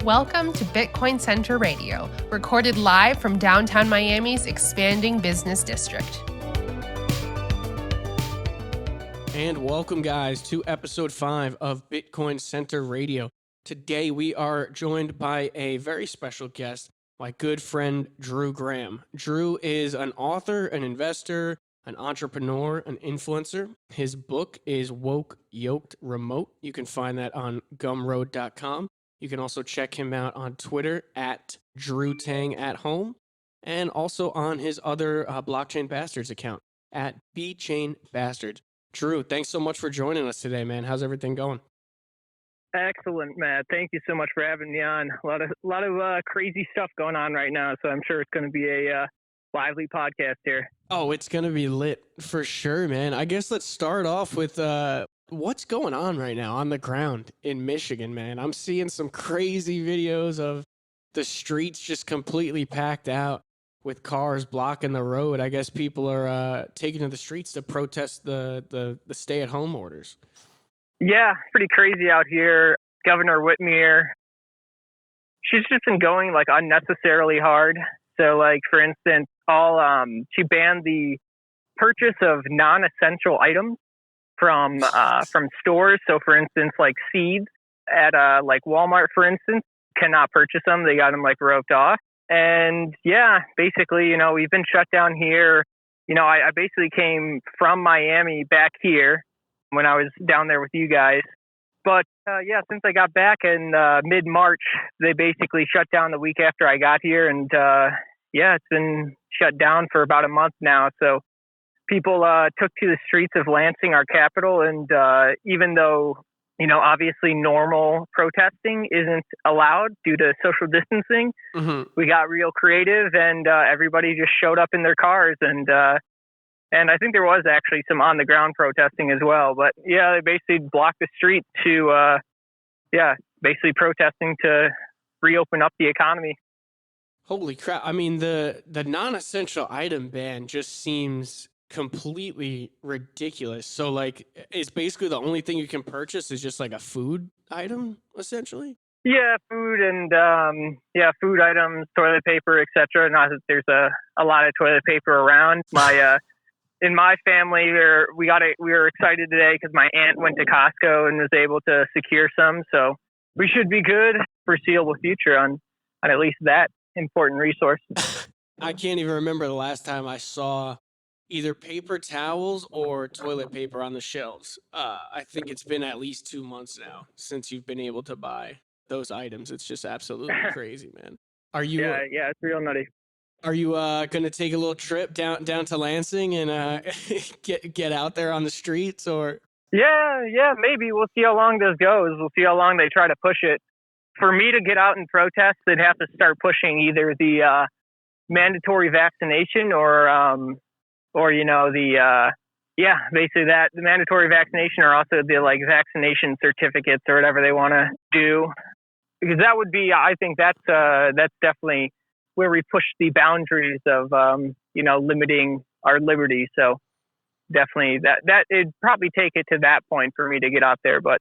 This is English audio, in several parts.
Welcome to Bitcoin Center Radio, recorded live from downtown Miami's expanding business district. And welcome, guys, to episode 5 of Bitcoin Center Radio. Today, we are joined by a very special guest, my good friend, Drew Graham. Drew is an author, an investor, an entrepreneur, an influencer. His book is Woke, Yoked, Remote. You can find that on gumroad.com. You can also check him out on Twitter at Drutang at home, and also on his other Blockchain Bastards account at BChain Bastards. Drew, thanks so much for joining us today, man. How's everything going? Excellent, Matt. Thank you so much for having me on. A lot of crazy stuff going on right now, so I'm sure it's going to be a lively podcast here. Oh, it's going to be lit for sure, man. I guess let's start off with what's going on right now on the ground in Michigan, man. I'm seeing some crazy videos of the streets just completely packed out with cars blocking the road. I guess people are taking to the streets to protest the stay-at-home orders. Yeah, pretty crazy out here. Governor Whitmer, she's just been going like unnecessarily hard. So, like, for instance, she banned the purchase of non-essential items from stores. So, for instance, like seeds at like Walmart, for instance, cannot purchase them. They got them like roped off. And yeah, basically, we've been shut down here. I basically came from Miami back here when I was down there with you guys. But since I got back in mid-March, they basically shut down the week after I got here. And it's been shut down for about a month now. So people took to the streets of Lansing, our capital. And even though, obviously normal protesting isn't allowed due to social distancing, we got real creative and everybody just showed up in their cars. And I think there was actually some on the ground protesting as well. But yeah, they basically blocked the street to, basically protesting to reopen up the economy. Holy crap. I mean, the non-essential item ban just seems completely ridiculous. So, like, it's basically the only thing you can purchase is just like a food item, essentially? Yeah, food and, food items, toilet paper, etc. Not that there's a lot of toilet paper around. In my family, we were excited today because my aunt went to Costco and was able to secure some. So we should be good for foreseeable future on at least that important resource. I can't even remember the last time I saw either paper towels or toilet paper on the shelves. I think it's been at least 2 months now since you've been able to buy those items. It's just absolutely crazy, man. Are you? Yeah, it's real nutty. Are you going to take a little trip down to Lansing and get out there on the streets, or? Yeah, maybe. We'll see how long this goes. We'll see how long they try to push it. For me to get out and protest, they'd have to start pushing either the mandatory vaccination or basically that, the mandatory vaccination, or also the like vaccination certificates or whatever they want to do. Because that would be, I think that's definitely where we push the boundaries of, limiting our liberty. So definitely that it'd probably take it to that point for me to get out there, but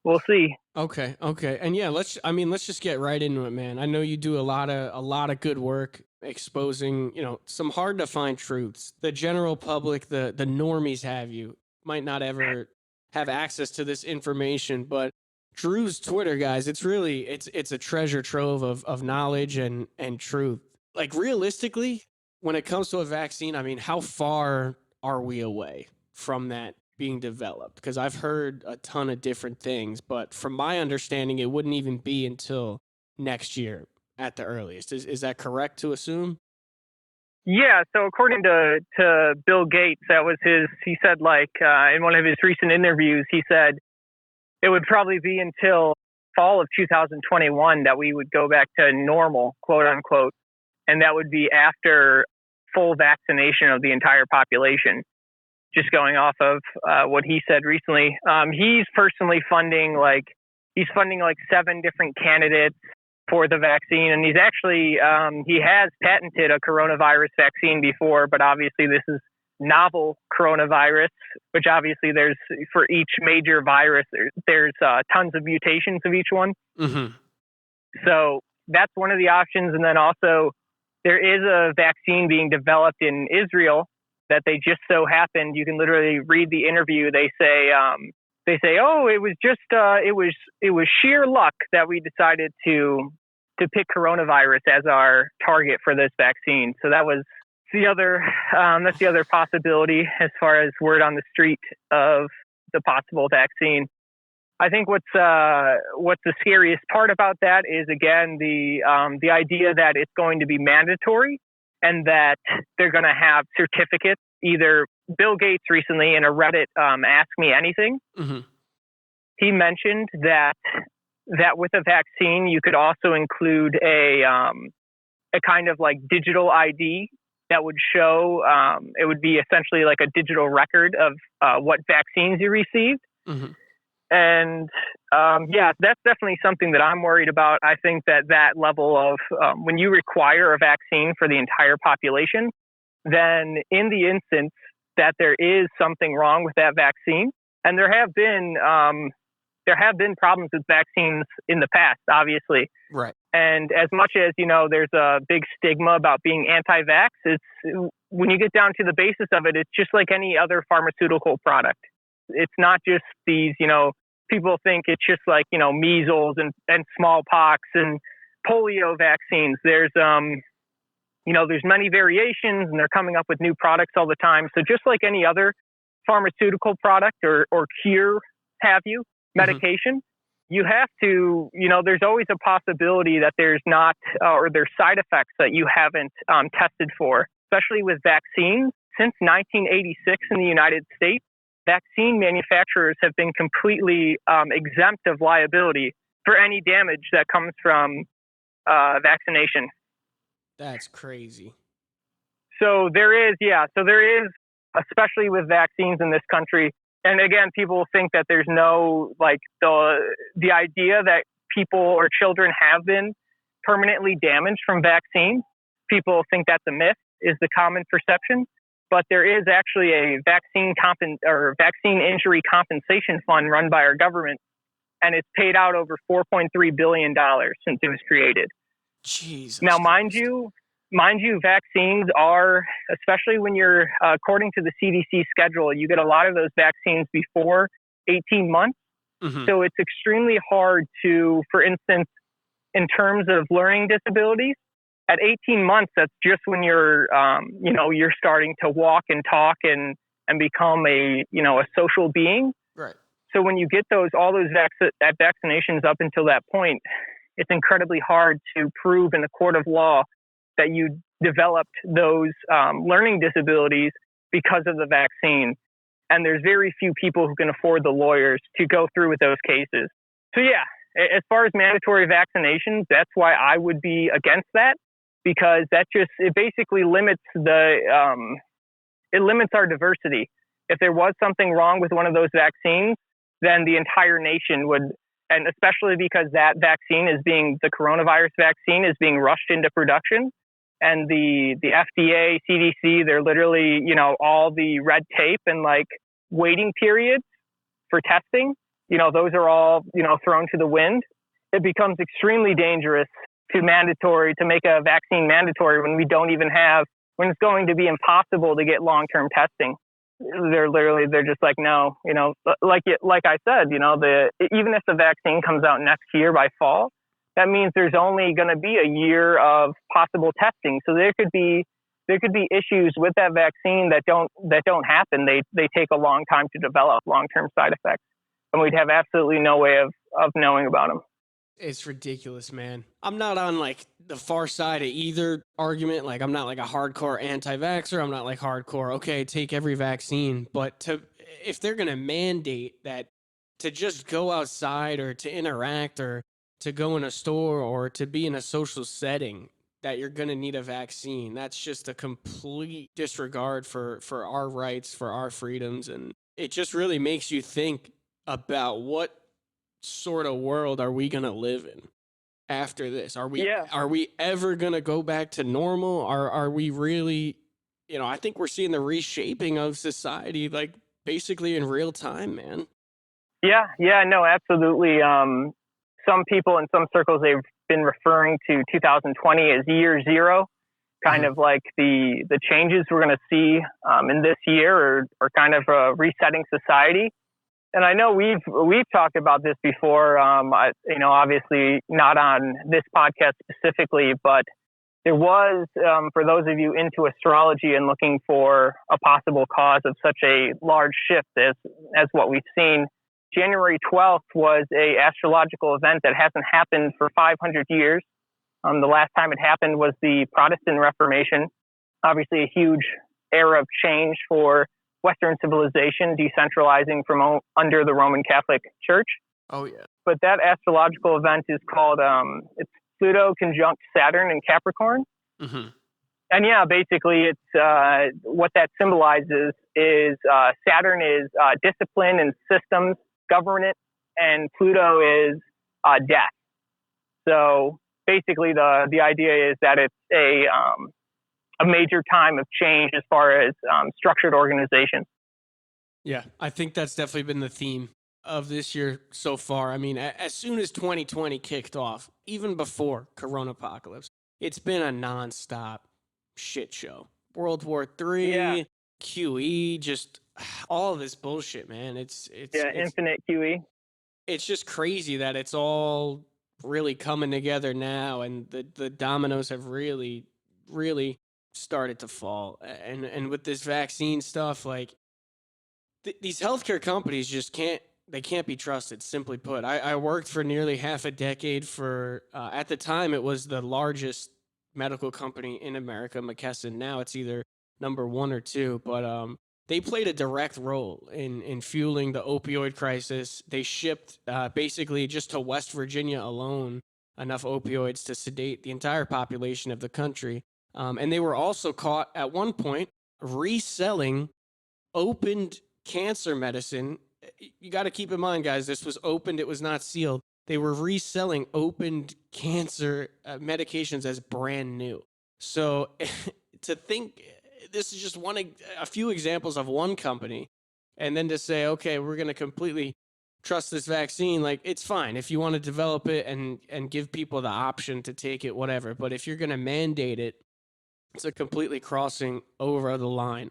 we'll see. Okay. And yeah, let's just get right into it, man. I know you do a lot of good work exposing, some hard to find truths. The general public, the normies might not ever have access to this information, but Drew's Twitter, guys, it's a treasure trove of knowledge and truth. Like, realistically, when it comes to a vaccine, I mean, how far are we away from that being developed? Because I've heard a ton of different things, but from my understanding, it wouldn't even be until next year at the earliest. Is that correct to assume? Yeah, so according to Bill Gates, he said, in one of his recent interviews, he said it would probably be until fall of 2021 that we would go back to normal, quote unquote, and that would be after full vaccination of the entire population. Just going off of what he said recently, he's personally funding 7 different candidates for the vaccine, and he's actually he has patented a coronavirus vaccine before, but obviously this is novel coronavirus, which obviously there's for each major virus, there's tons of mutations of each one. Mm-hmm. So that's one of the options. And then also there is a vaccine being developed in Israel that they just so happened. You can literally read the interview. They say, oh, it was just, it was sheer luck that we decided to pick coronavirus as our target for this vaccine. So that's the other possibility as far as word on the street of the possible vaccine. I think what's the scariest part about that is, again, the idea that it's going to be mandatory and that they're going to have certificates. Either Bill Gates recently in a Reddit Ask Me Anything, he mentioned that with a vaccine you could also include a kind of like digital ID that would show, it would be essentially like a digital record of what vaccines you received. And that's definitely something that I'm worried about. I think that level of when you require a vaccine for the entire population, then in the instance that there is something wrong with that vaccine, and there have been problems with vaccines in the past, obviously. Right. And as much as, there's a big stigma about being anti-vax, when you get down to the basis of it, it's just like any other pharmaceutical product. It's not just these, people think it's just like, measles and smallpox and polio vaccines. There's many variations, and they're coming up with new products all the time. So just like any other pharmaceutical product or cure, medication, you have to, there's always a possibility that there's not, or there's side effects that you haven't tested for, especially with vaccines. Since 1986 in the United States, vaccine manufacturers have been completely exempt of liability for any damage that comes from vaccination. That's crazy. So there is, especially with vaccines in this country. And again, people think that there's no, like, the idea that people or children have been permanently damaged from vaccines. People think that's a myth, is the common perception. But there is actually a vaccine injury compensation fund run by our government, and it's paid out over $4.3 billion since it was created. Jesus. Now, mind you, vaccines are, especially when you're, according to the CDC schedule, you get a lot of those vaccines before 18 months. So it's extremely hard to, for instance, in terms of learning disabilities, at 18 months, that's just when you're, you're starting to walk and talk and become a social being. Right. So when you get all those vaccinations up until that point, it's incredibly hard to prove in the court of law that you developed those learning disabilities because of the vaccine. And there's very few people who can afford the lawyers to go through with those cases. So yeah, as far as mandatory vaccinations, that's why I would be against that, because it basically limits it limits our diversity. If there was something wrong with one of those vaccines, then the entire nation would, and especially because that vaccine the coronavirus vaccine is being rushed into production. And the FDA, CDC, they're literally, all the red tape and like waiting periods for testing, those are all, thrown to the wind. It becomes extremely dangerous to make a vaccine mandatory when when it's going to be impossible to get long-term testing. They're just like, no, like I said, even if the vaccine comes out next year by fall, that means there's only going to be a year of possible testing. So there could be issues with that vaccine that don't happen. They take a long time to develop, long-term side effects, and we'd have absolutely no way of knowing about them. It's ridiculous, man. I'm not on like the far side of either argument. Like I'm not like a hardcore anti-vaxxer. I'm not like hardcore, okay, take every vaccine. But if they're going to mandate that to just go outside or to interact or to go in a store or to be in a social setting, that you're going to need a vaccine, that's just a complete disregard for our rights, for our freedoms. And it just really makes you think about what sort of world are we going to live in after this? Are we ever going to go back to normal? Are we really, I think we're seeing the reshaping of society, like basically in real time, man. Yeah, no, absolutely. some people in some circles, they've been referring to 2020 as year zero, kind of like the changes we're going to see in this year or kind of resetting society. And I know we've talked about this before, obviously not on this podcast specifically, but there was, for those of you into astrology and looking for a possible cause of such a large shift as what we've seen, January 12th was a astrological event that hasn't happened for 500 years. The last time it happened was the Protestant Reformation, obviously a huge era of change for Western civilization, decentralizing from under the Roman Catholic Church. Oh, yeah. But that astrological event is called, it's Pluto conjunct Saturn in Capricorn. Mm-hmm. And yeah, basically it's, what that symbolizes is Saturn is discipline and systems, governance, and Pluto is death. So basically the idea is that it's a major time of change as far as structured organization. Yeah, I think that's definitely been the theme of this year so far. I mean, as soon as 2020 kicked off, even before Corona Apocalypse, it's been a nonstop shit show. World War III, QE, just all of this bullshit, man. It's infinite QE. It's just crazy that it's all really coming together now, and the dominoes have really started to fall. And with this vaccine stuff, like these healthcare companies just can't be trusted, simply put. I worked for nearly half a decade for at the time it was the largest medical company in America, McKesson. Now it's either number 1 or 2, but they played a direct role in fueling the opioid crisis. They shipped basically just to West Virginia alone enough opioids to sedate the entire population of the country. And they were also caught at one point reselling opened cancer medicine. You got to keep in mind, guys, this was opened. It was not sealed. They were reselling opened cancer medications as brand new. So to think this is just a few examples of one company, and then to say, okay, we're going to completely trust this vaccine, like, it's fine if you want to develop it and give people the option to take it, whatever. But if you're going to mandate it, it's a completely crossing over the line.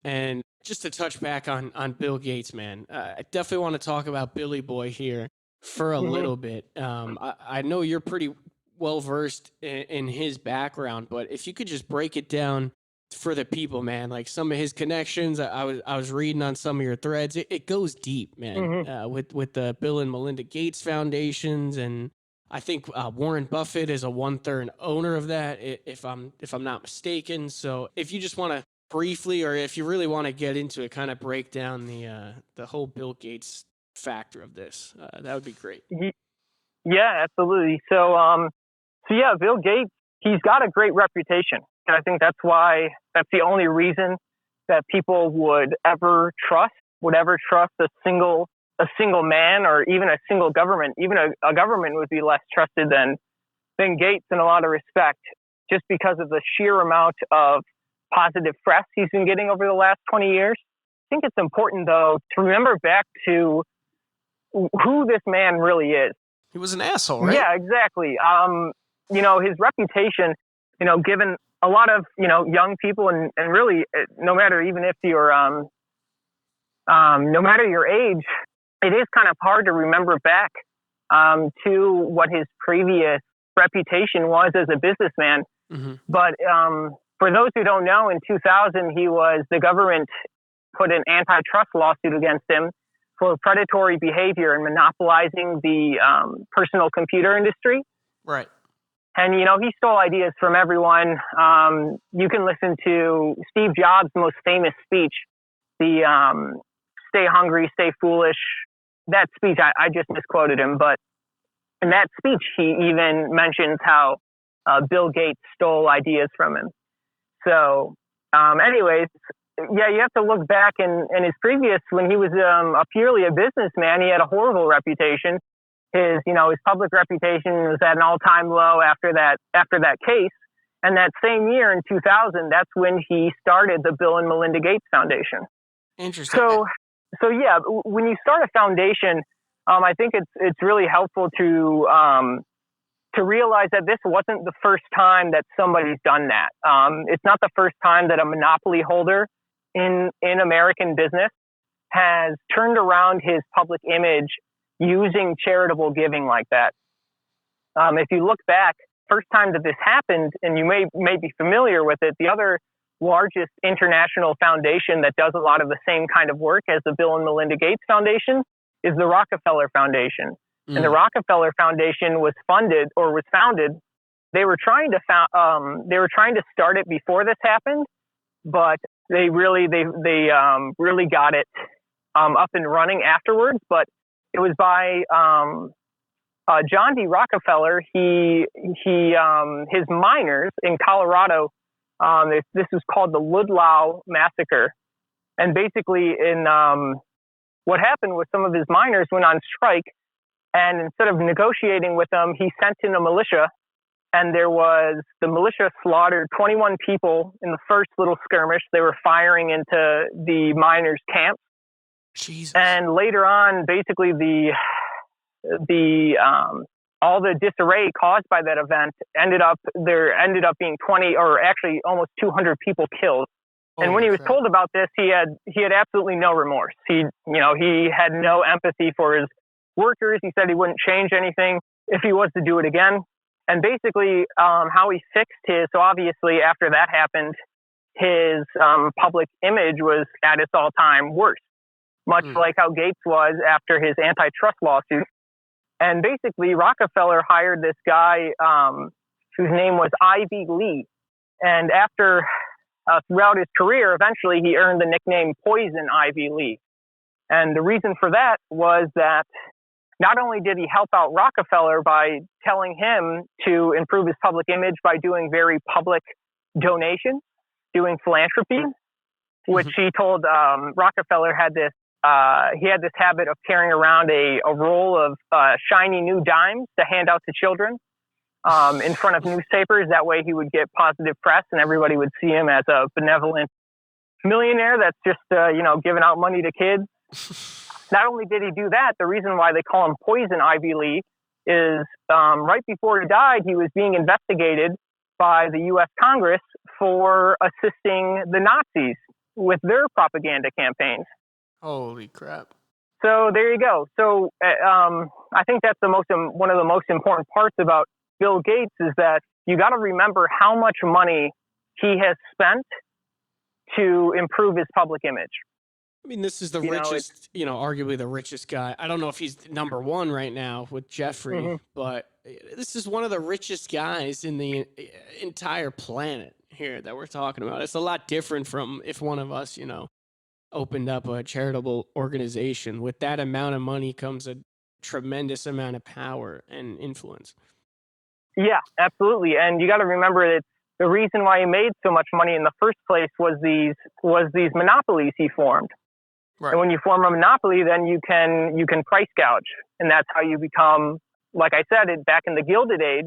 And just to touch back on Bill Gates, man, I definitely want to talk about Billy Boy here for a little bit. I know you're pretty well versed in his background, but if you could just break it down for the people, man, like some of his connections. I was reading on some of your threads. It goes deep, man. With the Bill and Melinda Gates foundations, and I think Warren Buffett is a 1/3 owner of that, if I'm not mistaken. So if you just want to briefly, or if you really want to get into it, kind of break down the whole Bill Gates factor of this, that would be great. Yeah, absolutely. So yeah, Bill Gates, he's got a great reputation. And I think that's the only reason that people would ever trust a single man, or even a single government. Even a government would be less trusted than Gates in a lot of respect, just because of the sheer amount of positive press he's been getting over the last 20 years. I think it's important, though, to remember back to who this man really is. He was an asshole, right? Yeah, exactly. His reputation, given a lot of, young people and really no matter even if you're, no matter your age, it is kind of hard to remember back to what his previous reputation was as a businessman. Mm-hmm. But for those who don't know, in 2000, the government put an antitrust lawsuit against him for predatory behavior and monopolizing the personal computer industry. Right. And, he stole ideas from everyone. You can listen to Steve Jobs' most famous speech, the stay hungry, stay foolish. That speech, I just misquoted him, but in that speech, he even mentions how Bill Gates stole ideas from him. So, anyways, yeah, you have to look back in his previous, when he was purely a businessman, he had a horrible reputation. His public reputation was at an all-time low after that case. And that same year in 2000, that's when he started the Bill and Melinda Gates Foundation. Interesting. So yeah, when you start a foundation, I think it's really helpful to realize that this wasn't the first time that somebody's done that. It's not the first time that a monopoly holder in American business has turned around his public image using charitable giving like that. If you look back, first time that this happened, and you may be familiar with it, the other largest international foundation that does a lot of the same kind of work as the Bill and Melinda Gates Foundation is the Rockefeller Foundation. And the Rockefeller Foundation was founded. They were trying to start it before this happened, but they really got it up and running afterwards. But it was by John D. Rockefeller. His miners in Colorado. This was called the Ludlow Massacre, and basically, what happened was some of his miners went on strike. And instead of negotiating with them, he sent in a militia, and the militia slaughtered 21 people in the first little skirmish. They were firing into the miners' camps. Jesus. And later on, basically all the disarray caused by that event ended up being 20 or actually almost 200 people killed. And when he was told about this, he had absolutely no remorse. He had no empathy for his workers. He said he wouldn't change anything if he was to do it again. And basically, how he fixed so obviously after that happened, his public image was at its all-time worst, much like how Gates was after his antitrust lawsuit. And basically, Rockefeller hired this guy whose name was Ivy Lee. And after, throughout his career, eventually he earned the nickname Poison Ivy Lee. And the reason for that was that not only did he help out Rockefeller by telling him to improve his public image by doing very public donations, doing philanthropy, which he told Rockefeller had this habit of carrying around a roll of shiny new dimes to hand out to children in front of newspapers. That way he would get positive press and everybody would see him as a benevolent millionaire that's just, giving out money to kids. Not only did he do that, the reason why they call him Poison Ivy Lee is right before he died, he was being investigated by the U.S. Congress for assisting the Nazis with their propaganda campaigns. Holy crap. So there you go. So I think that's one of the most important parts about Bill Gates is that you got to remember how much money he has spent to improve his public image. I mean, this is the richest, arguably the richest guy. I don't know if he's number one right now with Jeffrey, but this is one of the richest guys in the entire planet here that we're talking about. It's a lot different from if one of us, opened up a charitable organization. With that amount of money comes a tremendous amount of power and influence. Yeah, absolutely. And you got to remember that the reason why he made so much money in the first place was these monopolies he formed. Right. And when you form a monopoly, then you can price gouge, and that's how you become, like I said, back in the Gilded Age,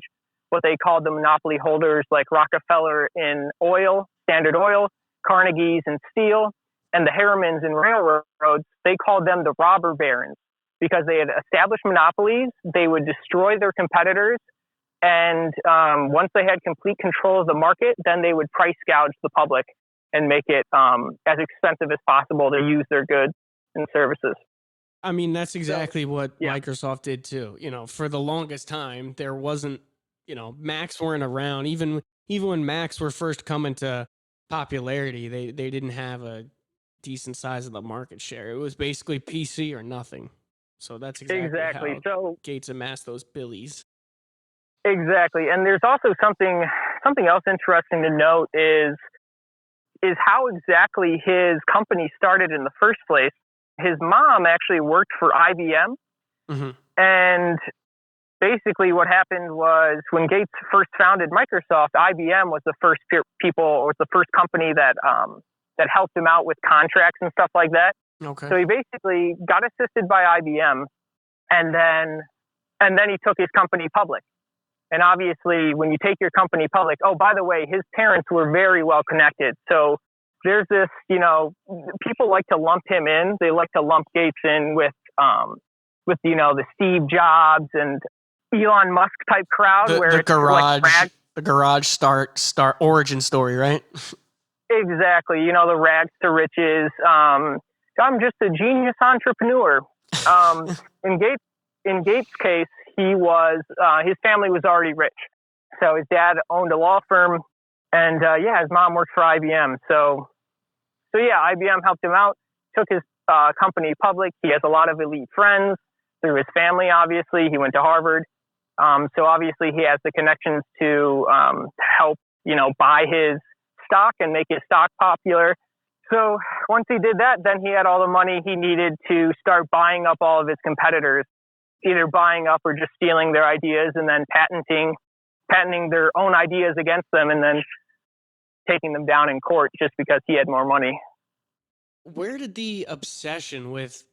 what they called the monopoly holders, like Rockefeller in oil, Standard Oil, Carnegie's in steel, and the Harrimans in railroads. They called them the robber barons because they had established monopolies. They would destroy their competitors, and once they had complete control of the market, then they would price gouge the public and make it as expensive as possible to use their goods and services. I mean, that's exactly what Microsoft did too. For the longest time, there wasn't, Macs weren't around. Even when Macs were first coming to popularity, they didn't have a decent size of the market share. It was basically PC or nothing. So that's exactly how Gates amassed those billies. Exactly. And there's also something else interesting to note is how exactly his company started in the first place. His mom actually worked for IBM. And basically what happened was when Gates first founded Microsoft, IBM was the first company that helped him out with contracts and stuff like that. Okay. So he basically got assisted by IBM, and then he took his company public. And obviously, when you take your company public, oh, by the way, his parents were very well connected. So there's this, people like to lump him in. They like to lump Gates in with the Steve Jobs and Elon Musk type crowd, where the it's like garage start origin story, right? Exactly. The rags to riches. I'm just a genius entrepreneur. In Gates' case, he was his family was already rich. So his dad owned a law firm, and his mom worked for IBM. So IBM helped him out, took his company public. He has a lot of elite friends through his family. Obviously, he went to Harvard. So obviously, he has the connections to help buy his stock and make his stock popular. So once he did that, then he had all the money he needed to start buying up all of his competitors, either buying up or just stealing their ideas and then patenting their own ideas against them and then taking them down in court just because he had more money. Where did the obsession with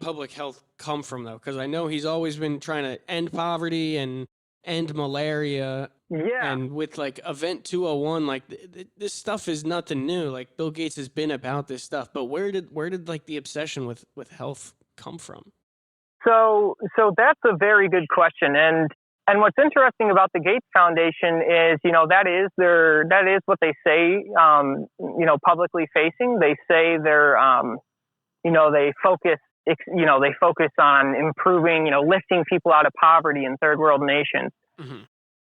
public health come from, though? Because I know he's always been trying to end poverty and end malaria. Yeah. And with Event 201, this stuff is nothing new. Bill Gates has been about this stuff. But where did the obsession with health come from? So that's a very good question. And what's interesting about the Gates Foundation is, that is what they say, publicly facing. They say they're, they focus on improving, lifting people out of poverty in third world nations. Mm-hmm.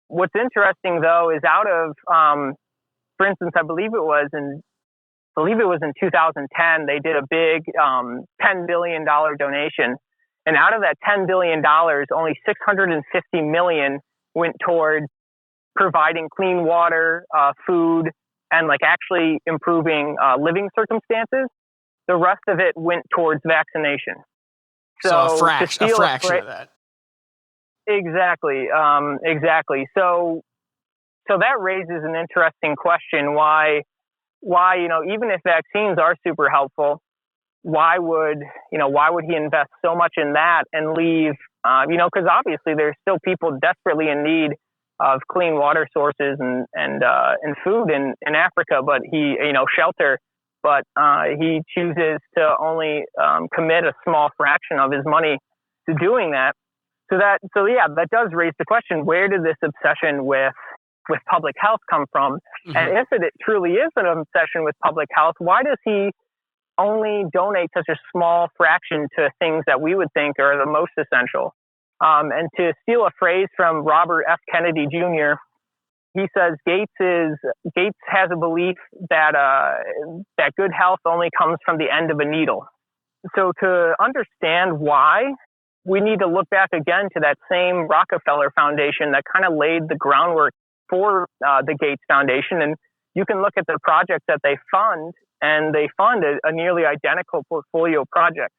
What's interesting though is out of, for instance, I believe it was in 2010, they did a big $10 billion donation. And out of that $10 billion, only $650 million went toward providing clean water, food, and actually improving living circumstances. The rest of it went towards vaccination. So a fraction of that. Exactly. So that raises an interesting question. Why, even if vaccines are super helpful, why would he invest so much in that and leave, because obviously there's still people desperately in need of clean water sources and food in Africa, but shelter, but he chooses to only commit a small fraction of his money to doing that. That does raise the question, where did this obsession with public health come from? Mm-hmm. And if it truly is an obsession with public health, why does he only donate such a small fraction to things that we would think are the most essential? And to steal a phrase from Robert F. Kennedy Jr., he says Gates has a belief that good health only comes from the end of a needle. So to understand why, we need to look back again to that same Rockefeller Foundation that kind of laid the groundwork for the Gates Foundation. And you can look at the projects that they fund, and they fund a nearly identical portfolio project.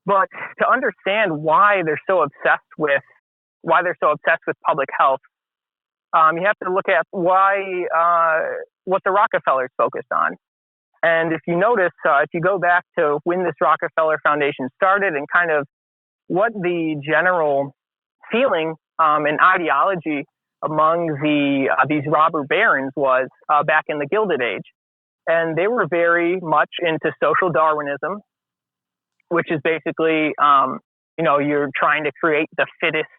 But to understand why they're so obsessed with public health, you have to look at what the Rockefellers focused on. And if you notice, if you go back to when this Rockefeller Foundation started and kind of what the general feeling and ideology among these robber barons was back in the Gilded Age. And they were very much into social Darwinism, which is basically, you're trying to create the fittest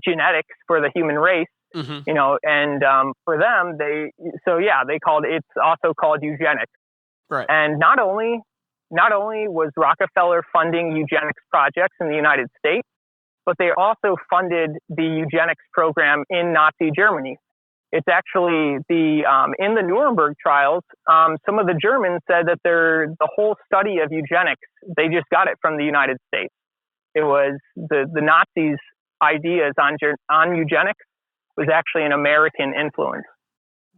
genetics for the human race, mm-hmm. And for them, they called it's also called eugenics. Right. And not only was Rockefeller funding eugenics projects in the United States, but they also funded the eugenics program in Nazi Germany. It's actually in the Nuremberg trials, some of the Germans said that the whole study of eugenics, they just got it from the United States. It was the Nazis' ideas on eugenics was actually an American influence.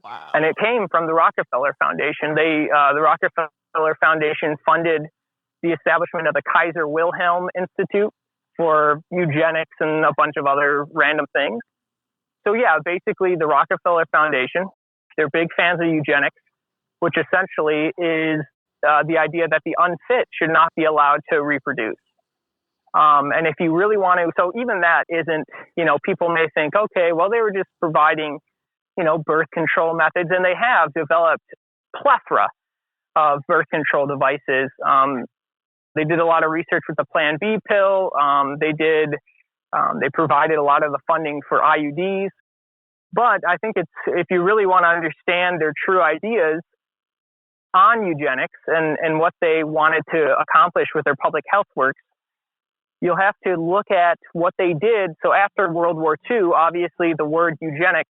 Wow. And it came from the Rockefeller Foundation. The Rockefeller Foundation funded the establishment of the Kaiser Wilhelm Institute for eugenics and a bunch of other random things. So basically the Rockefeller Foundation, they're big fans of eugenics, which essentially is the idea that the unfit should not be allowed to reproduce. And if you really want to, so even that isn't, people may think, okay, well, they were just providing, birth control methods, and they have developed plethora of birth control devices. They did a lot of research with the Plan B pill. They provided a lot of the funding for IUDs. But I think if you really want to understand their true ideas on eugenics and what they wanted to accomplish with their public health works, you'll have to look at what they did. So after World War II, obviously the word eugenics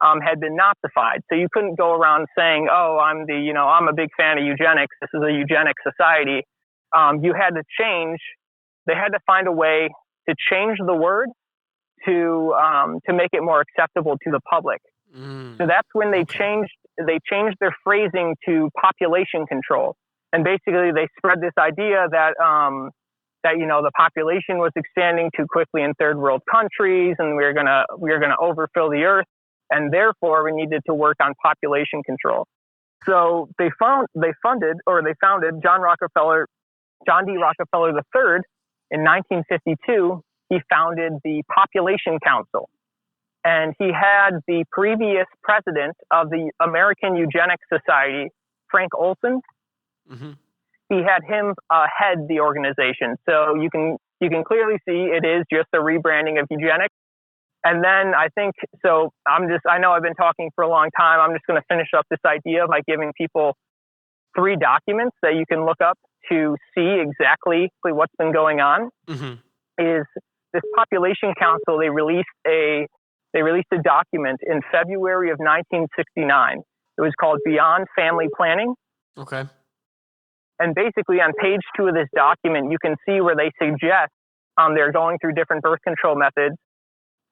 had been Nazified. So you couldn't go around saying, "Oh, I'm a big fan of eugenics. This is a eugenic society." You had to change. They had to find a way to change the word to make it more acceptable to the public. So that's when they changed their phrasing to population control, and basically they spread this idea that the population was expanding too quickly in third world countries, and we were gonna overfill the earth, and therefore we needed to work on population control. So they founded John D. Rockefeller III in 1952. He founded the Population Council, and he had the previous president of the American Eugenics Society, Frank Olson. Mm-hmm. He had him head the organization. So you can clearly see it is just a rebranding of eugenics. And then I know I've been talking for a long time. I'm just going to finish up this idea by giving people 3 documents that you can look up to see exactly what's been going on. Mm-hmm. Is this Population Council? They released a document in February of 1969. It was called Beyond Family Planning. Okay. And basically on page 2 of this document, you can see where they suggest they're going through different birth control methods.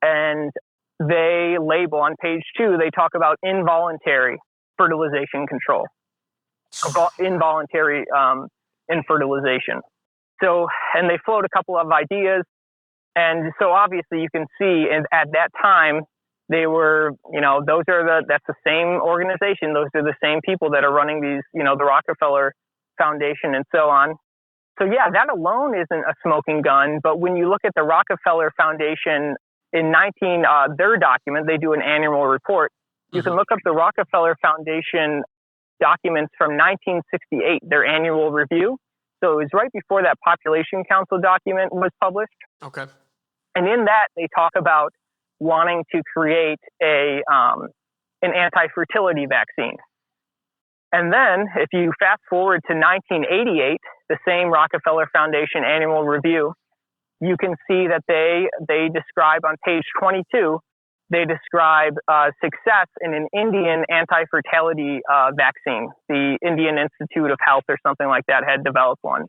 And they label on page 2, they talk about involuntary fertilization control, involuntary infertilization. So, and they float a couple of ideas. And so obviously you can see at that time, they were, that's the same organization. Those are the same people that are running these, the Rockefeller Foundation and so on. So yeah, that alone isn't a smoking gun. But when you look at the Rockefeller Foundation in their document, they do an annual report. You can look up the Rockefeller Foundation documents from 1968, their annual review. So it was right before that Population Council document was published. Okay. And in that, they talk about wanting to create an anti-fertility vaccine. And then if you fast forward to 1988, the same Rockefeller Foundation annual review, you can see that they describe on page 22, they describe success in an Indian anti-fertility vaccine. The Indian Institute of Health or something like that had developed one.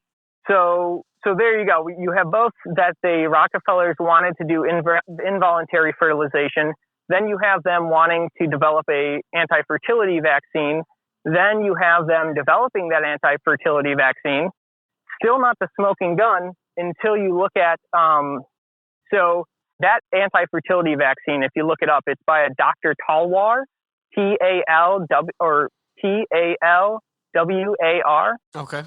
So there you go. You have both that the Rockefellers wanted to do involuntary fertilization. Then you have them wanting to develop a anti-fertility vaccine. Then you have them developing that anti-fertility vaccine. Still not the smoking gun until you look at, so that anti-fertility vaccine, if you look it up, it's by a Dr. Talwar, Talwar. Okay.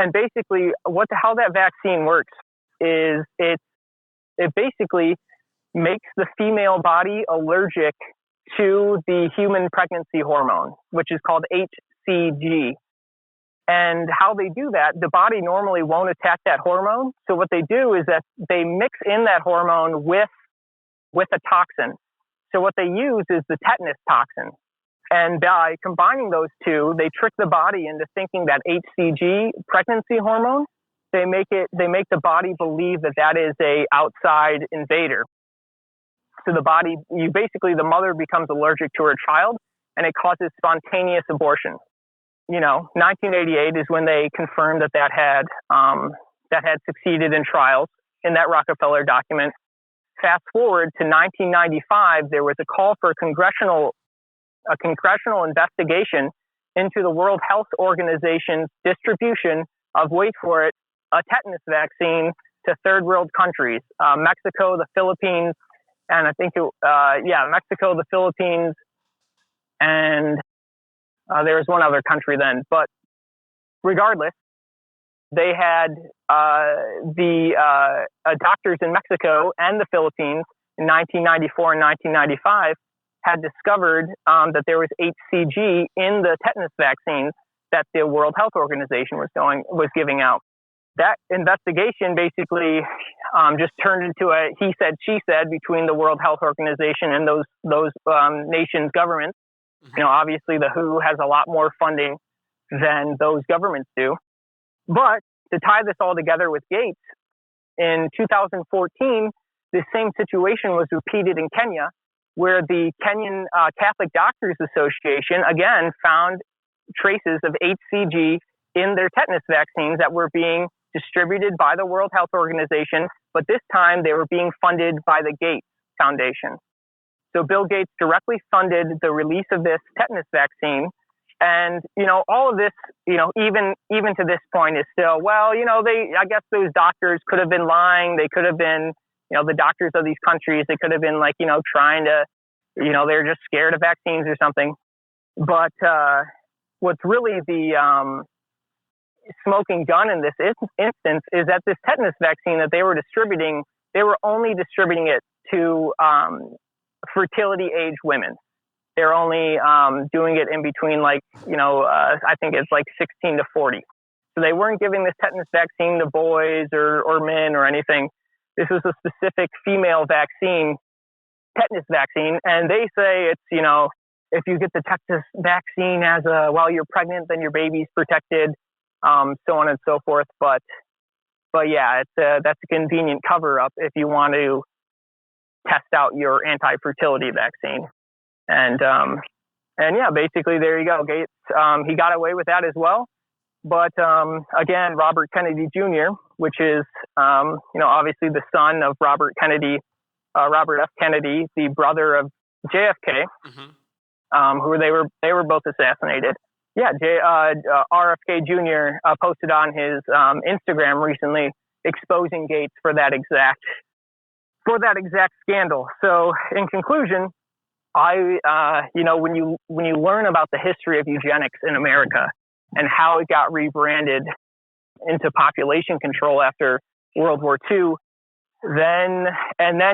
And basically, how that vaccine works is it basically makes the female body allergic to the human pregnancy hormone, which is called HCG. And how they do that, the body normally won't attack that hormone. So what they do is that they mix in that hormone with a toxin. So what they use is the tetanus toxin. And by combining those two, they trick the body into thinking that HCG, pregnancy hormone, they make the body believe that is a outside invader. So the mother becomes allergic to her child, and it causes spontaneous abortion. 1988 is when they confirmed that had succeeded in trials in that Rockefeller document. Fast forward to 1995, there was a call for a congressional investigation into the World Health Organization's distribution of, wait for it, a tetanus vaccine to third world countries, Mexico, the Philippines, and Mexico, the Philippines, and there was one other country then. But regardless, they had doctors in Mexico and the Philippines in 1994 and 1995 had discovered that there was HCG in the tetanus vaccines that the World Health Organization was giving out. that investigation basically just turned into a he said, she said between the World Health Organization and those nations' governments. You know, obviously the WHO has a lot more funding than those governments do. But to tie this all together with Gates, in 2014, the same situation was repeated in Kenya, where the Kenyan Catholic Doctors Association, again, found traces of HCG in their tetanus vaccines that were being distributed by the World Health Organization, but this time they were being funded by the Gates Foundation. So Bill Gates directly funded the release of this tetanus vaccine. And, you know, all of this, you know, even to this point is still, well, you know, I guess those doctors could have been lying. They could have been, you know, the doctors of these countries, they could have been like, you know, trying to, you know, they're just scared of vaccines or something. But what's really the smoking gun in this instance is that this tetanus vaccine that they were distributing, they were only distributing it to fertility age women. They're only doing it in between, like, you know, I think it's like 16 to 40. So they weren't giving this tetanus vaccine to boys or men or anything. This was a specific female vaccine, tetanus vaccine. And they say it's, you know, if you get the tetanus vaccine while you're pregnant, then your baby's protected, so on and so forth. But yeah, that's a convenient cover up if you want to test out your anti-fertility vaccine. And yeah, basically there you go. Gates, he got away with that as well. But again, Robert Kennedy Jr., which is, you know, obviously the son of Robert F. Kennedy, the brother of JFK, who they were both assassinated. Yeah, RFK Jr. Posted on his Instagram recently exposing Gates for that exact scandal. So in conclusion, you know, when you learn about the history of eugenics in America and how it got rebranded into population control after World War II, then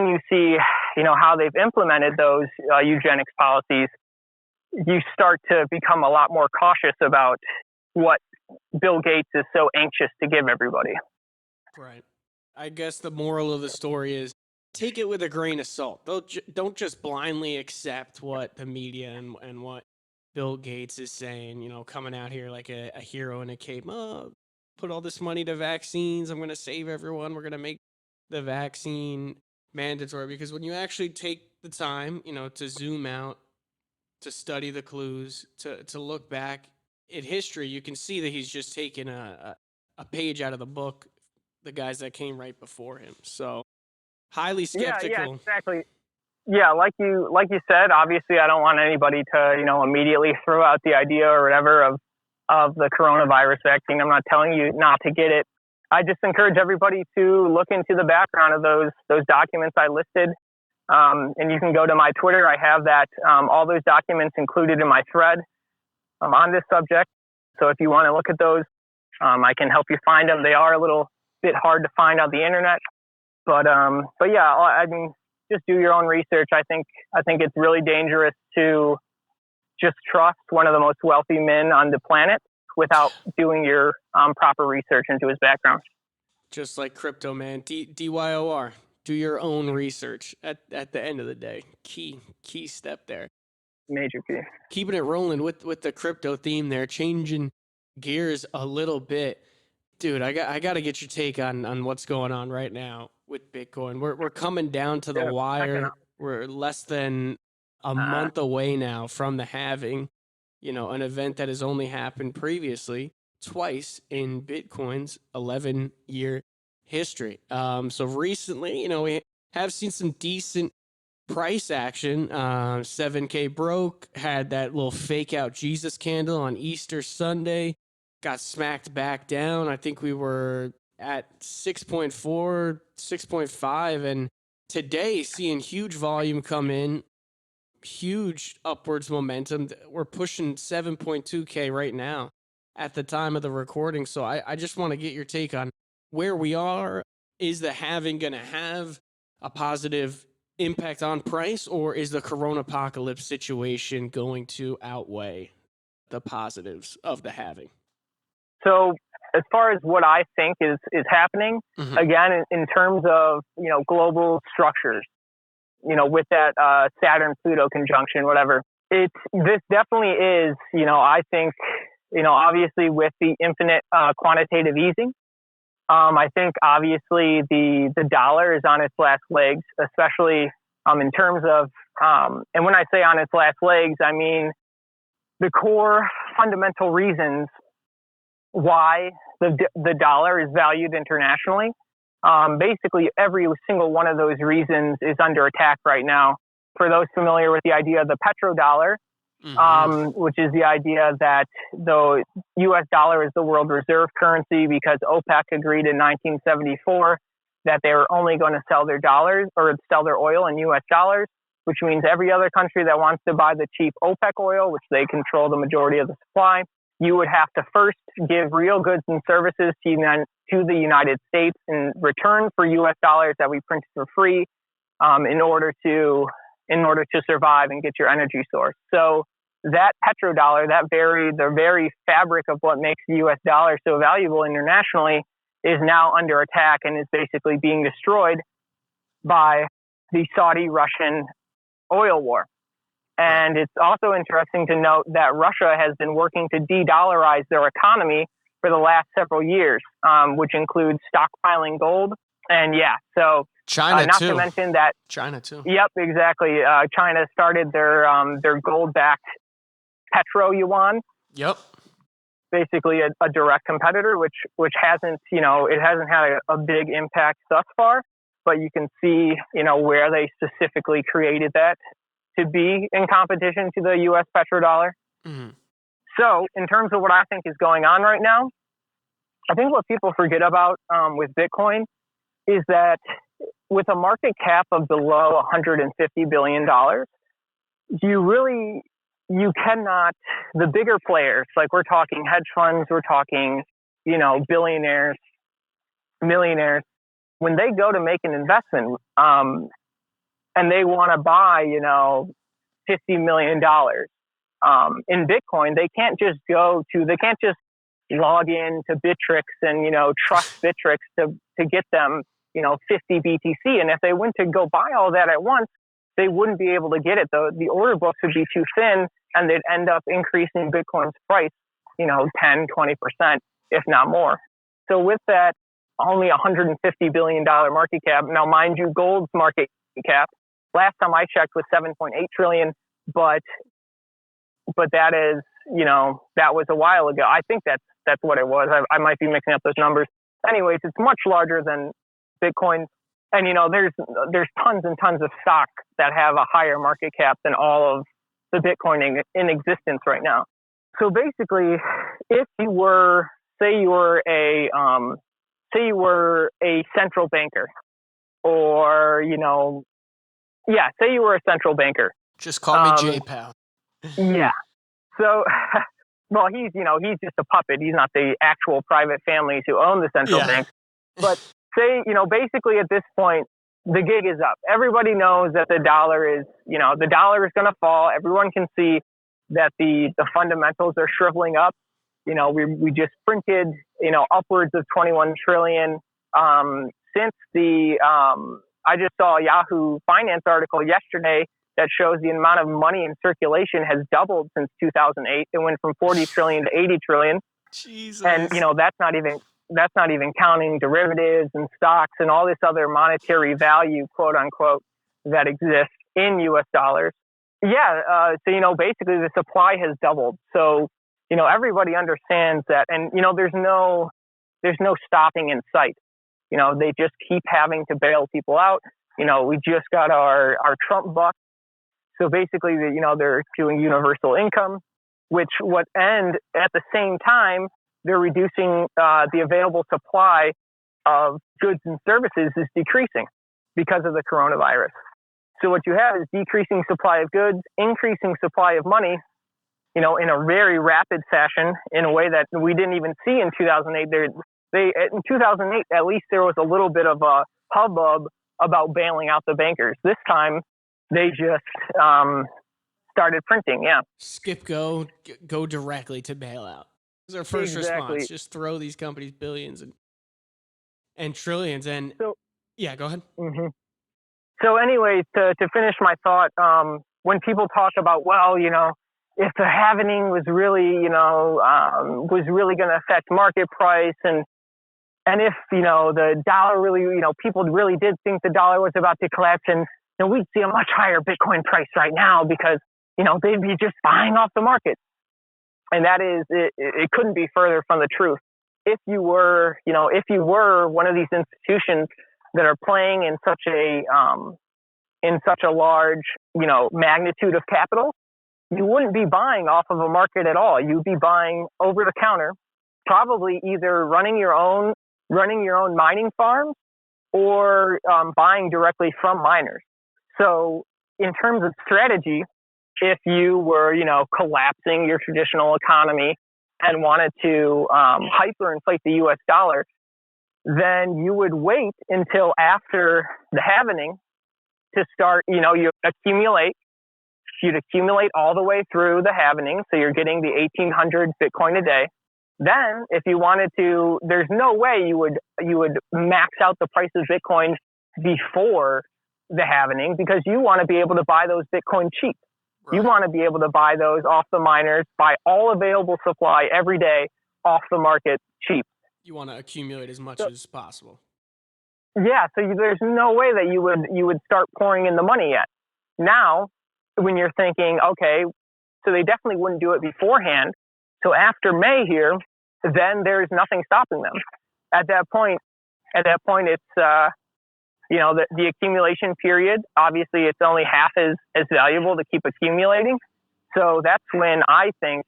you see, you know, how they've implemented those eugenics policies, you start to become a lot more cautious about what Bill Gates is so anxious to give everybody. Right. I guess the moral of the story is take it with a grain of salt. Don't just blindly accept what the media and what Bill Gates is saying, you know, coming out here like a hero in a cape. Oh, put all this money to vaccines. I'm going to save everyone. We're going to make the vaccine mandatory. Because when you actually take the time, you know, to zoom out, to study the clues, to look back at history, you can see that he's just taken a page out of the book, the guys that came right before him. So highly skeptical. Yeah, exactly. Yeah, like you said, obviously I don't want anybody to, you know, immediately throw out the idea or whatever of the coronavirus vaccine. I'm not telling you not to get it. I just encourage everybody to look into the background of those documents I listed. And you can go to my Twitter. I have that, all those documents included in my thread on this subject. So if you want to look at those, I can help you find them. They are a little bit hard to find on the internet, but yeah, I mean, just do your own research. I think it's really dangerous to just trust one of the most wealthy men on the planet without doing your proper research into his background. Just like crypto, man. DYOR. Do your own research at the end of the day. Key step there. Major key. Keeping it rolling with the crypto theme there, changing gears a little bit. Dude, I got to get your take on what's going on right now with Bitcoin. We're coming down to the wire. We're less than a month away now from the halving, you know, an event that has only happened previously twice in Bitcoin's 11-year history. So recently, you know, we have seen some decent price action. 7K broke, had that little fake out Jesus candle on Easter Sunday, got smacked back down. I think we were at 6.4, 6.5, and today seeing huge volume come in, huge upwards momentum. We're pushing 7.2K right now at the time of the recording. So I just want to get your take on where we are. Is the halving going to have a positive impact on price, or is the corona apocalypse situation going to outweigh the positives of the halving? So as far as what I think is happening, again, in terms of, global structures, with that Saturn-Pluto conjunction, whatever, this definitely is, I think, obviously with the infinite quantitative easing, I think obviously the dollar is on its last legs, especially in terms of, and when I say on its last legs, I mean the core fundamental reasons why the dollar is valued internationally. Basically, every single one of those reasons is under attack right now. For those familiar with the idea of the petrodollar, which is the idea that the U.S. dollar is the world reserve currency because OPEC agreed in 1974 that they were only going to sell their dollars or sell their oil in U.S. dollars, which means every other country that wants to buy the cheap OPEC oil, which they control the majority of the supply, you would have to first give real goods and services to the United States in return for U.S. dollars that we printed for free in order to survive and get your energy source. So that petrodollar, the very fabric of what makes the U.S. dollar so valuable internationally, is now under attack and is basically being destroyed by the Saudi-Russian oil war. And it's also interesting to note that Russia has been working to de-dollarize their economy for the last several years, which includes stockpiling gold. And so China not too. to mention that China too. Yep, exactly. China started their gold-backed petro yuan. Yep. Basically a direct competitor, which hasn't had a big impact thus far, but you can see where they specifically created that to be in competition to the U.S. petrodollar. So in terms of what I think is going on right now, I think what people forget about with Bitcoin is that with a market cap of below $150 billion, you cannot, the bigger players, like we're talking hedge funds, we're talking, billionaires, millionaires, when they go to make an investment and they want to buy, $50 million in Bitcoin, they can't just log in to Bittrex and, trust Bittrex to get them, 50 BTC. And if they went to go buy all that at once, they wouldn't be able to get it. The order books would be too thin and they'd end up increasing Bitcoin's price, 10, 20%, if not more. So with that, only $150 billion market cap. Now, mind you, gold's market cap, last time I checked, was 7.8 trillion, but that is, that was a while ago. I think that's what it was. I might be mixing up those numbers. Anyways, it's much larger than Bitcoin. And, there's tons and tons of stock that have a higher market cap than all of the Bitcoin in existence right now. So basically, if you were, say you were a central banker, or, say you were a central banker. Just call me J-Pal. Yeah. So, well, he's just a puppet. He's not the actual private families who own the central bank. But say, basically at this point, the gig is up. Everybody knows that the dollar is going to fall. Everyone can see that the fundamentals are shriveling up. We just printed, upwards of 21 trillion. Since I just saw a Yahoo Finance article yesterday that shows the amount of money in circulation has doubled since 2008. It went from 40 trillion to 80 trillion. Jesus. And, that's not even counting derivatives and stocks and all this other monetary value, quote unquote, that exists in US dollars. So, basically the supply has doubled. So, everybody understands that. And, there's no stopping in sight. They just keep having to bail people out. We just got our Trump buck. So basically, they're doing universal income, and at the same time, they're reducing the available supply of goods and services is decreasing because of the coronavirus. So what you have is decreasing supply of goods, increasing supply of money, in a very rapid fashion, in a way that we didn't even see in 2008. In 2008, at least there was a little bit of a hubbub about bailing out the bankers. This time, they just started printing. Yeah. Skip go directly to bailout. Is our first Exactly. response. Just throw these companies billions and trillions. And So, yeah, go ahead. mhm. So anyway, to finish my thought, when people talk about, well, if the halvening was really, was really going to affect market price, and if, the dollar really, people really did think the dollar was about to collapse, and we'd see a much higher Bitcoin price right now because, they'd be just buying off the market. And that is, it couldn't be further from the truth. If you were one of these institutions that are playing in such a large, magnitude of capital, you wouldn't be buying off of a market at all. You'd be buying over the counter, probably either running your own mining farms or buying directly from miners. So in terms of strategy, if you were, collapsing your traditional economy and wanted to hyperinflate the U.S. dollar, then you would wait until after the halvening to start, you'd accumulate all the way through the halvening. So you're getting the 1,800 Bitcoin a day. Then if you wanted to, there's no way you would max out the price of Bitcoin before the halvening because you want to be able to buy those Bitcoin cheap. Right. You want to be able to buy those off the miners, buy all available supply every day off the market cheap. You want to accumulate as much as possible. Yeah, so there's no way that you would start pouring in the money yet. Now, when you're thinking, okay, so they definitely wouldn't do it beforehand. So after May here, then there's nothing stopping them. At that point, it's the accumulation period. Obviously, it's only half as valuable to keep accumulating. So that's when I think,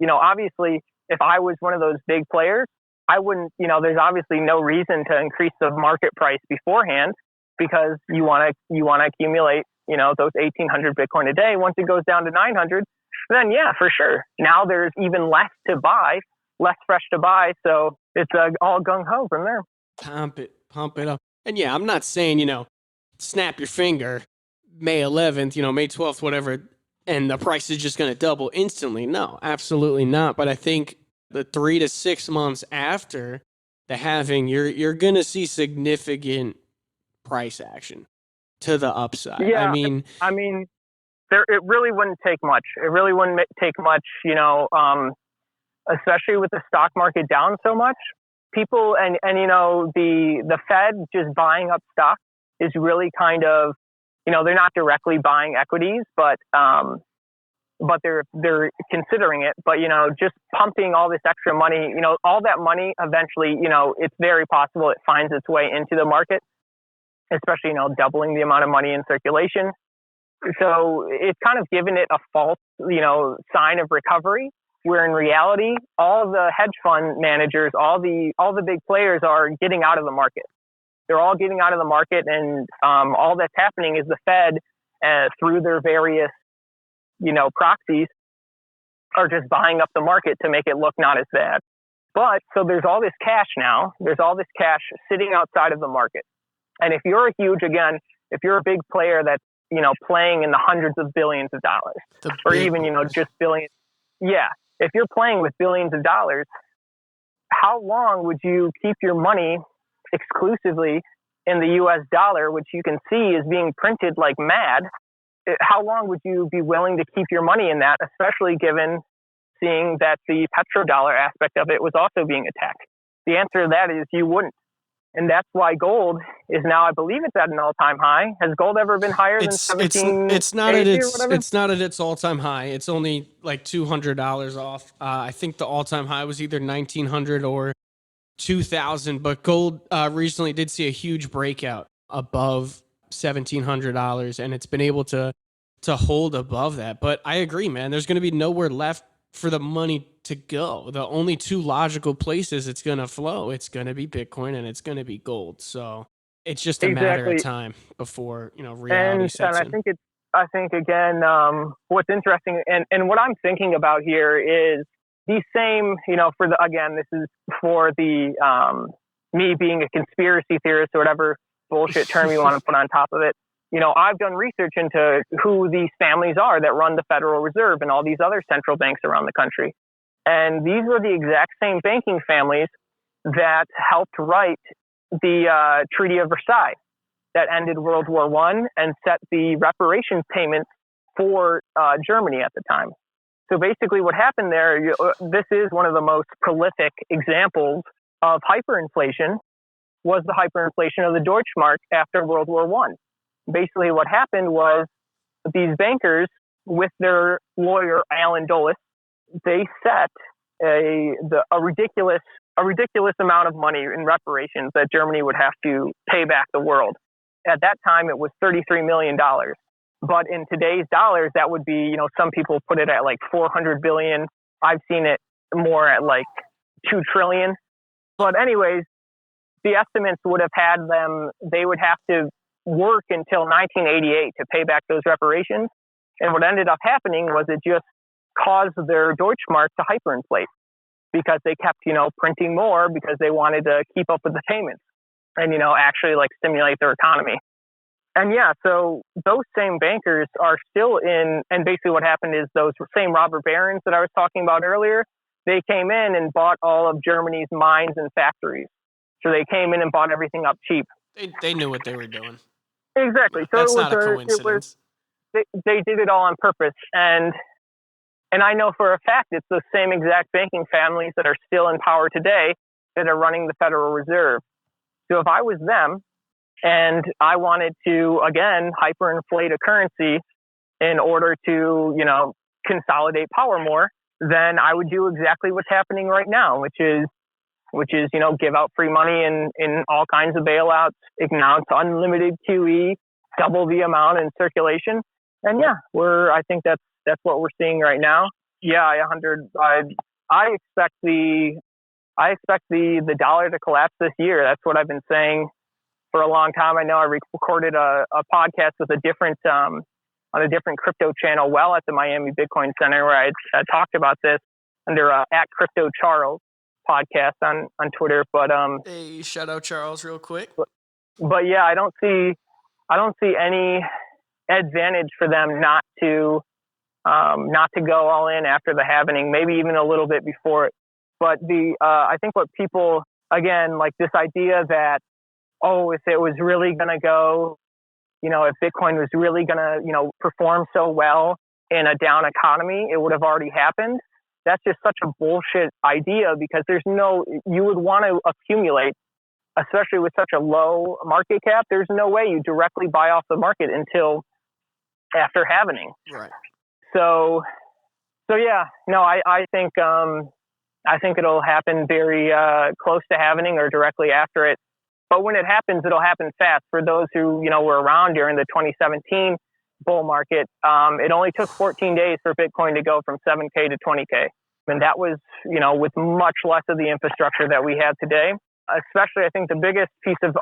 obviously, if I was one of those big players, I wouldn't, there's obviously no reason to increase the market price beforehand because you want to accumulate, those 1,800 Bitcoin a day. Once it goes down to 900, then yeah, for sure. Now there's even less fresh to buy. So it's all gung ho from there. Pump it up. And yeah, I'm not saying, snap your finger, May 11th, May 12th, whatever, and the price is just going to double instantly. No, absolutely not. But I think the 3 to 6 months after the halving, you're going to see significant price action to the upside. Yeah, it really wouldn't take much. It really wouldn't take much, especially with the stock market down so much. People and the Fed just buying up stock is really kind of, they're not directly buying equities, but they're considering it. But just pumping all this extra money, all that money eventually, it's very possible it finds its way into the market, especially doubling the amount of money in circulation. So it's kind of given it a false, sign of recovery, where in reality, all the hedge fund managers, all the big players are getting out of the market. They're all getting out of the market, and all that's happening is the Fed, through their various, proxies, are just buying up the market to make it look not as bad. But so there's all this cash now. There's all this cash sitting outside of the market. And if you're if you're a big player that's, playing in the hundreds of billions of dollars, or even, just billions. Yeah. If you're playing with billions of dollars, how long would you keep your money exclusively in the US dollar, which you can see is being printed like mad? How long would you be willing to keep your money in that, especially seeing that the petrodollar aspect of it was also being attacked? The answer to that is you wouldn't. And that's why gold is now, I believe it's at an all-time high. Has gold ever been higher than 17? It's not at its all-time high. It's only like $200 off. I think the all-time high was either 1,900 or 2,000. But gold recently did see a huge breakout above $1,700, and it's been able to hold above that. But I agree, man. There's going to be nowhere left for the money to go. The only two logical places it's going to flow, it's going to be Bitcoin and it's going to be gold. So it's just a matter of time before, reality sets in. I think again, what's interesting and what I'm thinking about here is these same, this is for the, me being a conspiracy theorist or whatever bullshit term you want to put on top of it. I've done research into who these families are that run the Federal Reserve and all these other central banks around the country. And these were the exact same banking families that helped write the Treaty of Versailles that ended World War I and set the reparations payments for Germany at the time. So basically what happened there, this is one of the most prolific examples of hyperinflation, was the hyperinflation of the Deutschmark after World War I. Basically what happened was these bankers, with their lawyer, Alan Dulles, they set a ridiculous amount of money in reparations that Germany would have to pay back the world. At that time, it was $33 million. But in today's dollars, that would be, some people put it at like 400 billion. I've seen it more at like 2 trillion. But anyways, the estimates would have had them, they would have to work until 1988 to pay back those reparations. And what ended up happening was it just caused their Deutschmark to hyperinflate because they kept, printing more because they wanted to keep up with the payments and, actually like stimulate their economy. And yeah, so those same bankers are still in, and basically what happened is those same robber barons that I was talking about earlier, they came in and bought all of Germany's mines and factories. So they came in and bought everything up cheap. They knew what they were doing. Exactly. So that's not a coincidence. They did it all on purpose. And I know for a fact it's the same exact banking families that are still in power today that are running the Federal Reserve. So if I was them and I wanted to, again, hyperinflate a currency in order to, consolidate power more, then I would do exactly what's happening right now, which is, give out free money in all kinds of bailouts, announce unlimited QE, double the amount in circulation. And yeah, I think that's what we're seeing right now. Yeah, I expect the dollar to collapse this year. That's what I've been saying for a long time. I know I recorded a podcast with on a different crypto channel while at the Miami Bitcoin Center where I talked about this under at Crypto Charles podcast on Twitter. But hey, shout out Charles real quick. But yeah, I don't see any advantage for them not to go all in after the halvening, maybe even a little bit before it. But I think what people, again, like this idea that, if it was really going to go, if Bitcoin was really going to, perform so well in a down economy, it would have already happened. That's just such a bullshit idea because you would want to accumulate, especially with such a low market cap. There's no way you directly buy off the market until after halvening. Right. So yeah, no, I think it'll happen very close to halvening or directly after it. But when it happens, it'll happen fast. For those who, were around during the 2017 bull market, it only took 14 days for Bitcoin to go from 7K to 20K. And that was, with much less of the infrastructure that we have today. Especially, I think the biggest piece of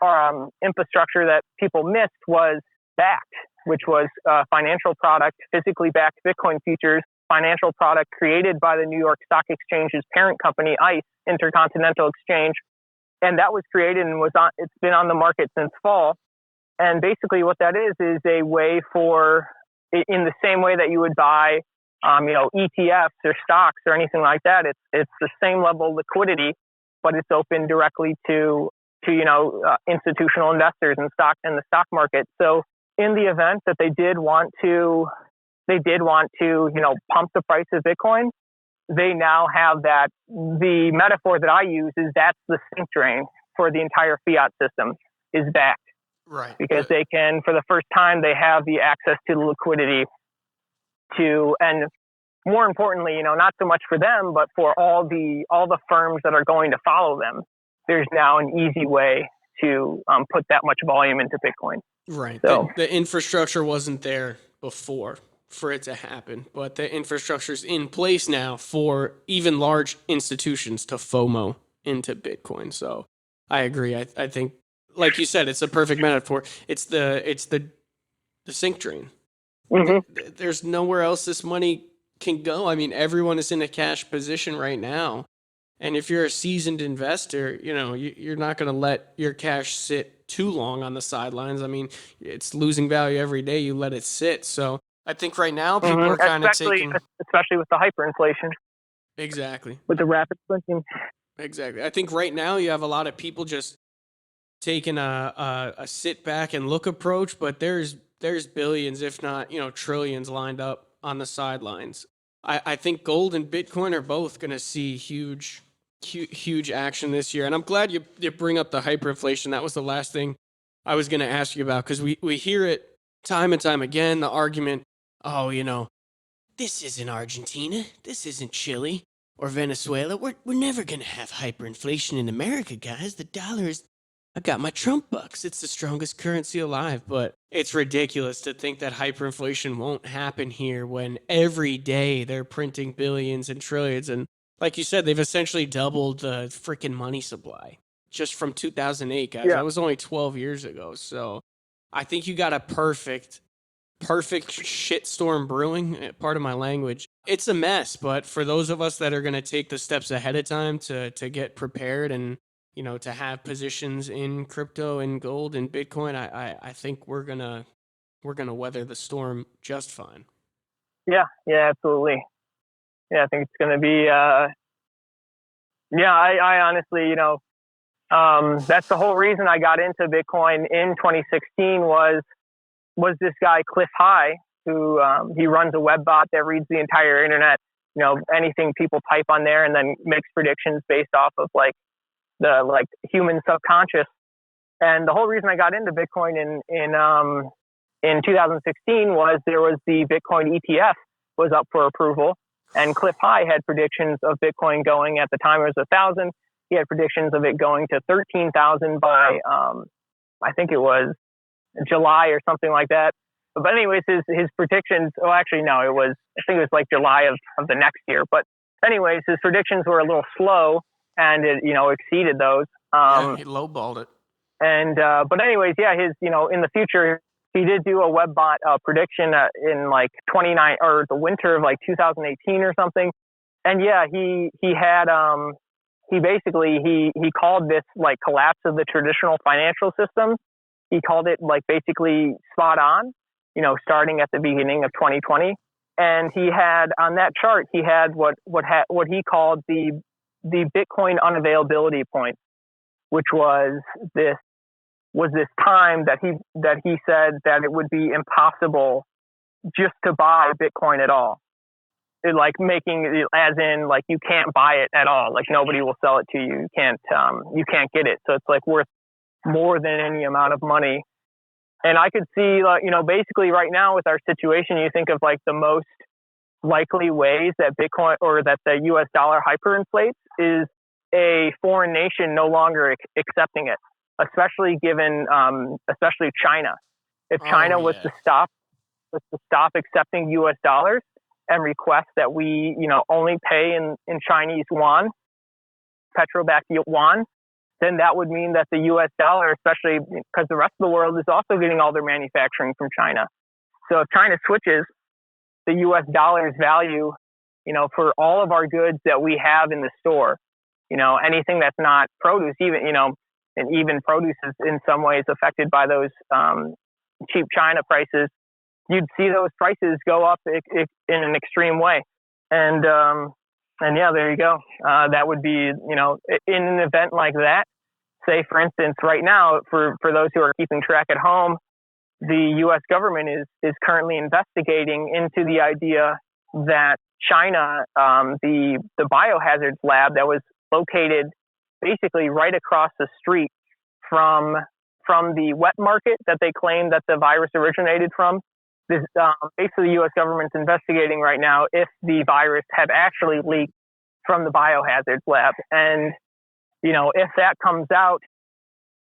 infrastructure that people missed was backed, which was a financial product, physically backed Bitcoin futures, financial product created by the New York Stock Exchange's parent company, ICE, Intercontinental Exchange. And that was created and it's been on the market since fall. And basically what that is a way for, in the same way that you would buy, ETFs or stocks or anything like that, it's the same level of liquidity, but it's open directly to institutional investors in the stock market. So in the event that they did want to, pump the price of Bitcoin, they now have that. The metaphor that I use is that's the sink drain for the entire fiat system is backed. Right. Because they can, for the first time, they have the access to the liquidity and more importantly, not so much for them, but for all the firms that are going to follow them, there's now an easy way to put that much volume into Bitcoin. Right. So the infrastructure wasn't there before for it to happen, but the infrastructure's in place now for even large institutions to FOMO into Bitcoin. So I agree. I think, like you said, it's a perfect metaphor. It's the sink drain. Mm-hmm. There's nowhere else this money can go. I mean, everyone is in a cash position right now. And if you're a seasoned investor, you're not going to let your cash sit too long on the sidelines. I mean, it's losing value every day. You let it sit. So I think right now people are kind of taking... Especially with the hyperinflation. Exactly. with the rapid printing. Exactly. I think right now you have a lot of people just taking a sit back and look approach, but there's billions, if not, trillions lined up on the sidelines. I think gold and Bitcoin are both going to see huge action this year. And I'm glad you bring up the hyperinflation. That was the last thing I was going to ask you about, because we hear it time and time again, the argument, oh, this isn't Argentina, this isn't Chile or Venezuela. We're never going to have hyperinflation in America, guys. The dollar is, I got my Trump bucks. It's the strongest currency alive. But it's ridiculous to think that hyperinflation won't happen here when every day they're printing billions and trillions. And like you said, they've essentially doubled the freaking money supply just from 2008, guys. Yeah. That was only 12 years ago. So I think you got a perfect shitstorm brewing. Part of my language. It's a mess, but for those of us that are going to take the steps ahead of time to get prepared and to have positions in crypto and gold and Bitcoin, I think we're gonna weather the storm just fine. Yeah, absolutely. Yeah, I think it's gonna be. I honestly, that's the whole reason I got into Bitcoin in 2016 was this guy Cliff High, who he runs a web bot that reads the entire internet. Anything people type on there, and then makes predictions based off of the human subconscious. And the whole reason I got into Bitcoin in 2016 was there was the Bitcoin ETF was up for approval, and Cliff High had predictions of Bitcoin going, at the time it was 1,000. He had predictions of it going to 13,000 by I think it was July or something like that. But anyways, his predictions. Oh, actually no, I think it was like July of the next year. But anyways, his predictions were a little slow, and it exceeded those. He lowballed it. And but anyways, his in the future he did do a webbot prediction in 29 or the winter of 2018 or something. And he had he basically he called this collapse of the traditional financial system. He called it basically spot on, starting at the beginning of 2020. And he had on that chart he had what he called the Bitcoin unavailability point, which was this time that he said that it would be impossible just to buy Bitcoin at all. Making it as in you can't buy it at all. Nobody will sell it to you. You can't get it. So it's worth more than any amount of money. And I could see basically right now with our situation, you think of the most likely ways that Bitcoin or that the US dollar hyperinflates is a foreign nation no longer accepting it, especially given especially China. If China was to stop accepting US dollars and request that we only pay in Chinese yuan, petro-backed yuan, then that would mean that the US dollar, especially because the rest of the world is also getting all their manufacturing from China. So if China switches, the US dollar's value, for all of our goods that we have in the store, anything that's not produce, and even produce is in some ways affected by those cheap China prices, you'd see those prices go up in an extreme way. And there you go. That would be, in an event like that, say, for instance, right now, for those who are keeping track at home, the U.S. government is currently investigating into the idea that China, the biohazards lab that was located basically right across the street from the wet market that they claim that the virus originated from. This basically the U.S. government's investigating right now if the virus had actually leaked from the biohazards lab. And if that comes out,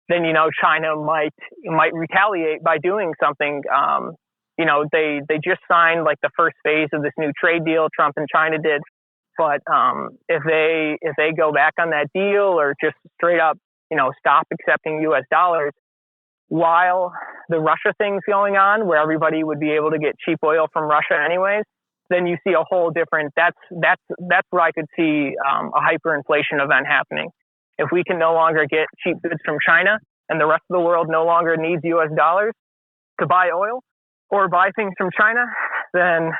then China might retaliate by doing something. They just signed the first phase of this new trade deal Trump and China did. But if they go back on that deal or just straight up stop accepting U.S. dollars, while the Russia thing's going on, where everybody would be able to get cheap oil from Russia anyways, then you see a whole different. That's where I could see a hyperinflation event happening. If we can no longer get cheap goods from China and the rest of the world no longer needs U.S. dollars to buy oil or buy things from China, then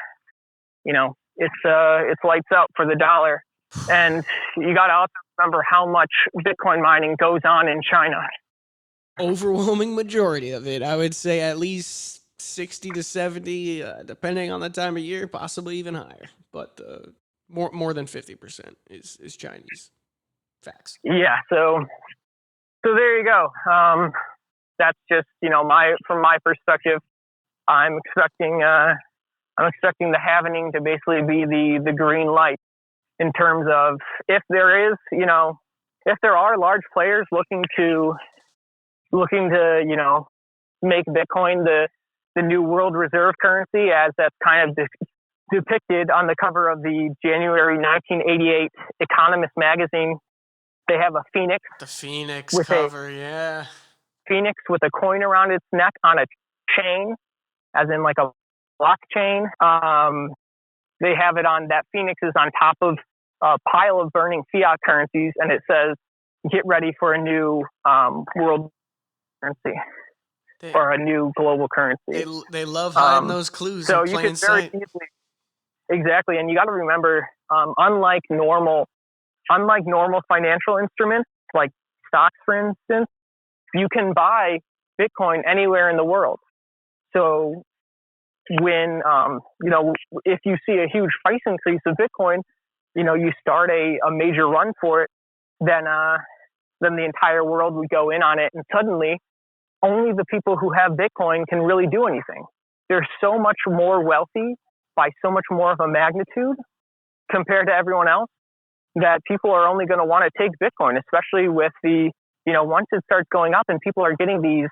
it's lights out for the dollar. And you got to also remember how much Bitcoin mining goes on in China. Overwhelming majority of it, I would say at least 60 to 70, depending on the time of year, possibly even higher. But more than 50% is Chinese. Facts. Yeah, so there you go. That's just, from my perspective, I'm expecting the halvening to basically be the green light in terms of if there is, if there are large players looking to make Bitcoin the new world reserve currency, as that's kind of depicted on the cover of the January 1988 Economist magazine. They have a phoenix. The phoenix cover, yeah. Phoenix with a coin around its neck on a chain, as in like a blockchain. They have it on, that phoenix is on top of a pile of burning fiat currencies, and it says, "Get ready for a new world currency." Or a new global currency. They love hiding those clues so in plain you could very sight. easily, exactly, and you got to remember, unlike normal financial instruments like stocks, for instance, you can buy Bitcoin anywhere in the world. So when if you see a huge price increase of Bitcoin, you start a major run for it, then the entire world would go in on it, and suddenly only the people who have Bitcoin can really do anything. They're so much more wealthy by so much more of a magnitude compared to everyone else that people are only going to want to take Bitcoin, especially with the, once it starts going up and people are getting these,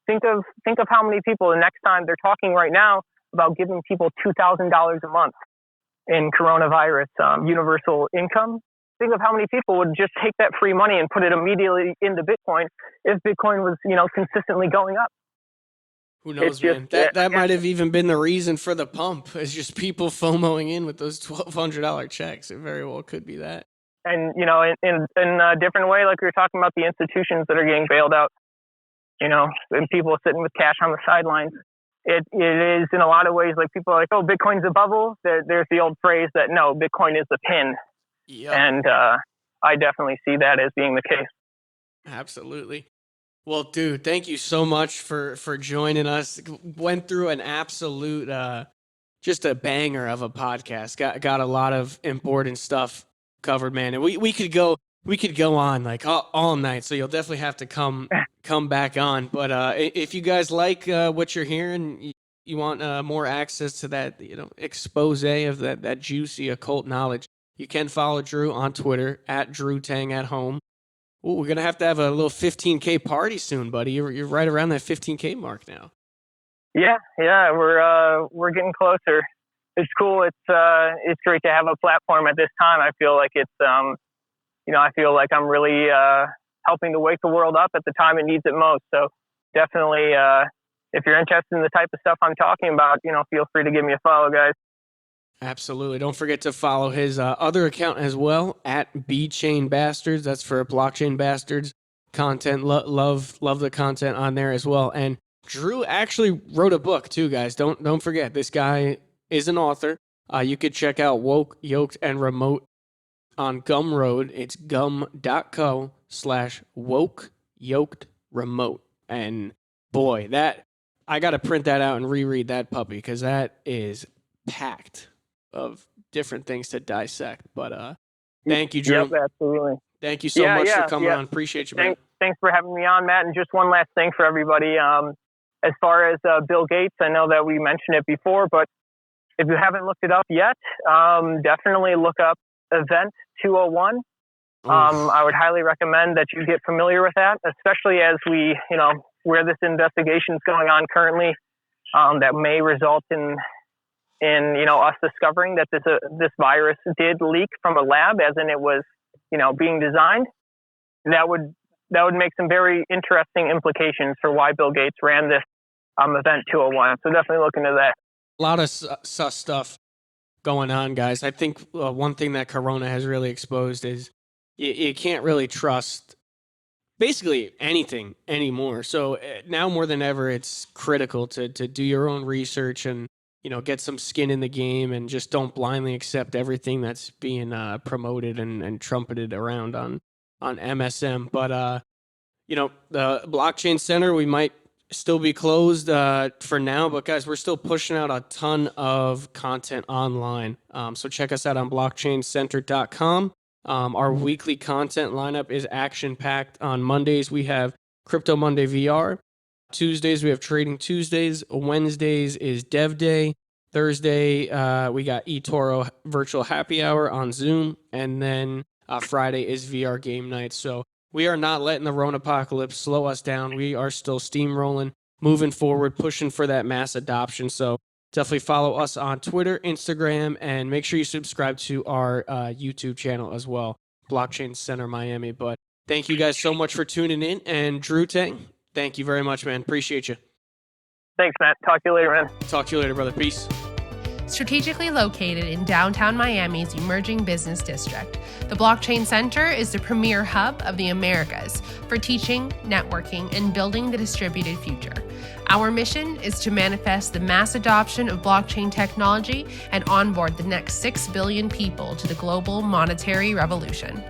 think of how many people the next time they're talking right now about giving people $2,000 a month in coronavirus universal income. Think of how many people would just take that free money and put it immediately into Bitcoin if Bitcoin was, consistently going up. Who knows, man? That might have even been the reason for the pump. It's just people FOMOing in with those $1,200 checks. It very well could be that. And, in a different way, like we were talking about the institutions that are getting bailed out, and people sitting with cash on the sidelines. It is in a lot of ways like people are like, oh, Bitcoin's a bubble. There's the old phrase that no, Bitcoin is the pin. Yep. And I definitely see that as being the case. Absolutely. Well, dude, thank you so much for joining us. Went through an absolute, just a banger of a podcast. Got a lot of important stuff covered, man. And we could go on like all night. So you'll definitely have to come back on. But if you guys like what you're hearing, you want more access to that, expose of that juicy occult knowledge, you can follow Drew on Twitter at Drutang at home. Ooh, we're gonna have to have a little 15K party soon, buddy. You're right around that 15K mark now. Yeah, we're getting closer. It's cool. It's great to have a platform at this time. I feel like it's I feel like I'm really helping to wake the world up at the time it needs it most. So definitely, if you're interested in the type of stuff I'm talking about, feel free to give me a follow, guys. Absolutely. Don't forget to follow his other account as well, at BChain Bastards. That's for Blockchain Bastards content. Love the content on there as well. And Drew actually wrote a book too, guys. Don't forget, this guy is an author. You could check out Woke, Yoked, and Remote on Gumroad. It's gum.co/woke, yoked, remote. And boy, that I got to print that out and reread that puppy, because that is packed of different things to dissect. But thank you, Drew. Yep, absolutely. Thank you so much for coming on. Appreciate you, man. Thanks for having me on, Matt. And just one last thing for everybody. As far as Bill Gates, I know that we mentioned it before, but if you haven't looked it up yet, definitely look up Event 201. I would highly recommend that you get familiar with that, especially as we, where this investigation is going on currently, that may result in us discovering that this virus did leak from a lab, as in it was being designed. That would make some very interesting implications for why Bill Gates ran this Event 201. So definitely look into that. A lot of sus stuff going on, guys. I think one thing that Corona has really exposed is you can't really trust basically anything anymore. So now more than ever, it's critical to do your own research and get some skin in the game and just don't blindly accept everything that's being promoted and trumpeted around on MSM. But the blockchain center, we might still be closed for now, but guys, we're still pushing out a ton of content online. So check us out on blockchaincenter.com. Our weekly content lineup is action packed. On Mondays, we have Crypto Monday VR. Tuesdays, we have Trading Tuesdays. Wednesdays is Dev Day. Thursday, we got eToro Virtual Happy Hour on Zoom. And then Friday is VR Game Night. So we are not letting the Rona apocalypse slow us down. We are still steamrolling, moving forward, pushing for that mass adoption. So definitely follow us on Twitter, Instagram, and make sure you subscribe to our YouTube channel as well, Blockchain Center Miami. But thank you guys so much for tuning in. And Drutang, thank you very much, man. Appreciate you. Thanks, Matt. Talk to you later, man. Talk to you later, brother. Peace. Strategically located in downtown Miami's emerging business district, the Blockchain Center is the premier hub of the Americas for teaching, networking, and building the distributed future. Our mission is to manifest the mass adoption of blockchain technology and onboard the next 6 billion people to the global monetary revolution.